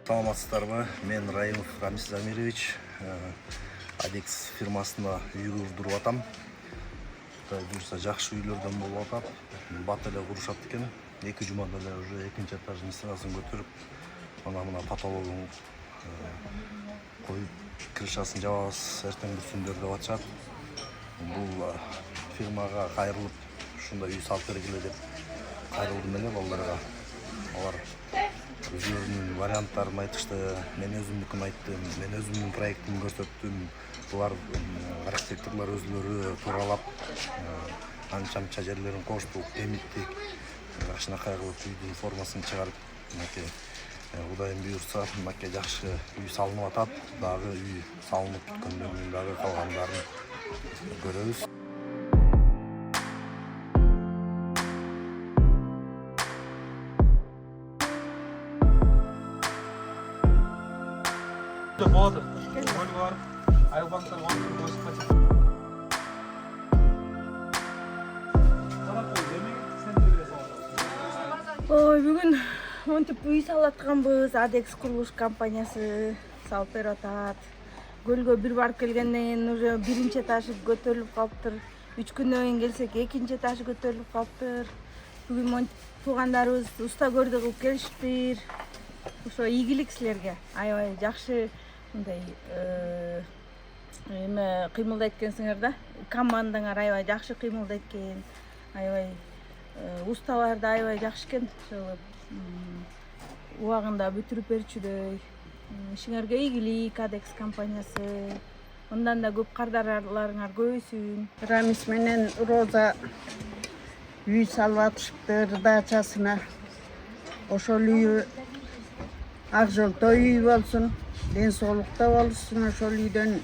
Саламатсыздарбы? Мен Раимов Рамис Замирович. Адекс фирмасында үй курдуруп атам. Буюрса жакшы үйлөрдөн болуп атат. Бат эле курушат экен. 2 жумада эле уже экинчи этаждын стенасын көтөрүп, мына потологун коюп, крышасын жабабыз, эртең бүрсүндөр деп атышат. Бул фирмага кайрылып, ушундай үй салып бергиле деп кайрылдым эле балдарга. Алар өздөрүнүн варианттарын айтышты, мен өзүмдүкүн айттым, мен өзүмдүн проектимди көрсөттүм. Булар архитекторлор өзлөрү тууралап анча жерлерин коштук, темиттик, ашынакай кылып үйдүн формасын чыгарып, мынакей Кудайым буйрса, мынакей жакшы үй салынып атат. Дагы үй салынып бүткөндөн кийин дагы калгандарын көрөбүз. Болады. Гөл бар. Айбанттар бар. Ой, бүгүн монтип үй салып атканбыз. Адекс курулуш компаниясы салып берип атат. Гөлгө бир барып келгенден уже биринчи этажы көтөрүлүп калыптыр. 3 күндөн кийин келсек экинчи этажы көтөрүлүп калыптыр. Бүгүн монтип туугандарыбыз уста көрдү кылып келишиптир. Ошо ийгилик силерге. Аябай жакшы мындай эме кыймылдайт экенсиңер да. Командаңар аябай жакшы кыймылдайт экен. Аябай усталар да аябай жакшы экен. Ошо убагында бүтүрүп берчүдөй. Ишиңерге ийгилик, Адекс компаниясы. Мындан да көп кардарларыңар көбөйсүн. Рамис менен Роза үй салып атышыптыр дачасына. Ошол үй ак жолтой үй болсун, ден соолукта болсун. Ошол үйдөн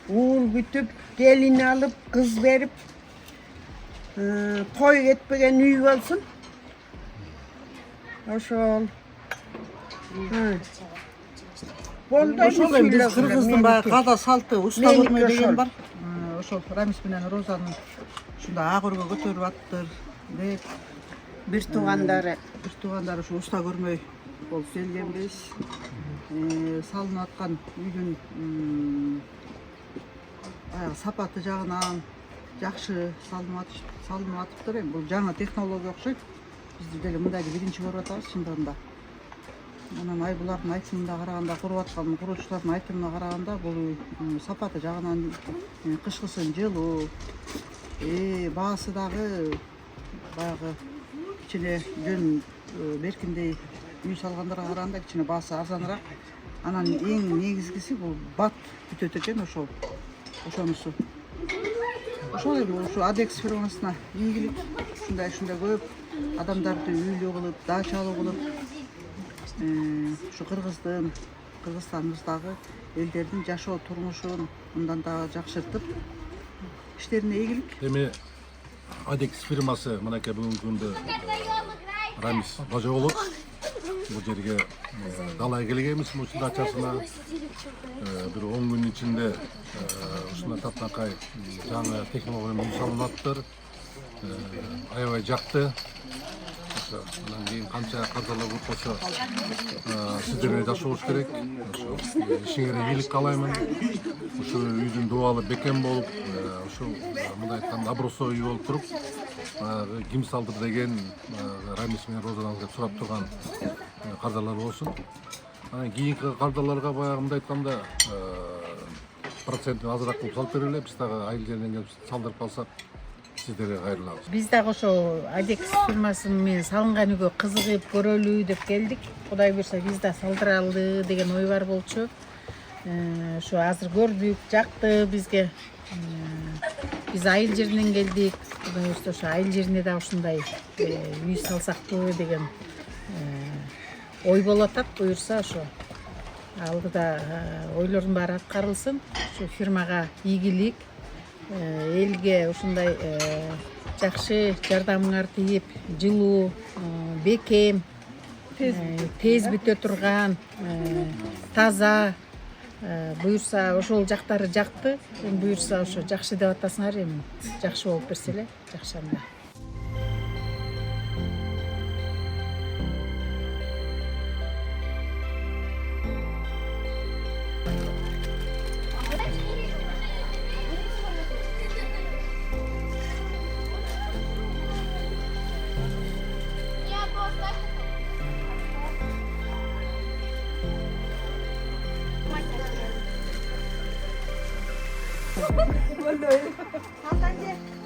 уул бүтүп, келин алып, кыз берип, той кетпеген үй болсун. Ошол. Ошол эми биз кыргыздын баягы каада салты уста көрмөй деген бар. Ошол Рамис менен Розанын ушундай ак өргө көтөрүп аттыр деп бир туугандары ушу уста көрмөй болуп келгенбиз. Салынып аткан үйдүн баягы сапаты жагынан жакшы салынып атыптыр. Эми бул жаңы технология окшойт. Биз деле мындайды биринчи көрүп атабыз чындыгында. Анан булардын айтымына караганда, куруп аткан куруучулардын айтымына караганда, бул сапаты жагынан кышкысын жылуу, баасы дагы баягы кичине жөн беркиндей үй салгандарга караганда кичине баасы арзаныраак. Анан эң негизгиси бул бат бүтөт экен ошонусу. Ошол эми ушу Адекс фирмасына ийгилик, ушундай көп адамдарды үйлүү кылып, дачалуу кылып, ушу Кыргызстаныбыздагы элдердин жашоо турмушун мындан да жакшыртып, иштерине ийгилик. Эми Адекс фирмасы мынакей бүгүнкү күндө Рамис бажа болот. Бул жерге далай келгенбиз ушул дачасына. Бир 10 күн ичинде ушундай таптакай жаңы технология менен салынып аттыр. Аябай жакты. Анан кийин канча кардалар көп болсо сиздерге жашообуз керек. Ошо ишиңерге ийгилик каалаймын. Ушу үйдүн дубалы бекем болуп, ушу мындай айтканда образцовый үй болуп туруп, ким салдыр деген Рамис менен Розадан сурап турган кардалар болсун. Анан кийинки кардаларга баягы мындай айтканда процентин азыраак кылып салып бергиле. Биз дагы айыл жеринен келип салдырып калсак сиздерге кайрылабыз. Биз дагы ошо Адекс фирмасы менен салынган үйгө кызыгып көрөлү деп келдик. Кудай буйрса биз да салдыралы деген ой бар болчу. Ошо азыр көрдүк, жакты бизге. Биз айыл жеринен келдик. Кудай буйрса ошо айыл жерине да ушундай үй салсакпы деген ой болуп атат. Буйрса ошо алдыда ойлордун баары аткарылсын. Ошо фирмага ийгилик, элге ушундай жакшы жардамыңар тийип, жылуу, бекем, тез бүтө турган, таза, буюрса ошол жактары жакты. Буюрса ошо жакшы деп атасыңар, эми жакшы болуп берсе эле жакшы анда. Boldi. Al,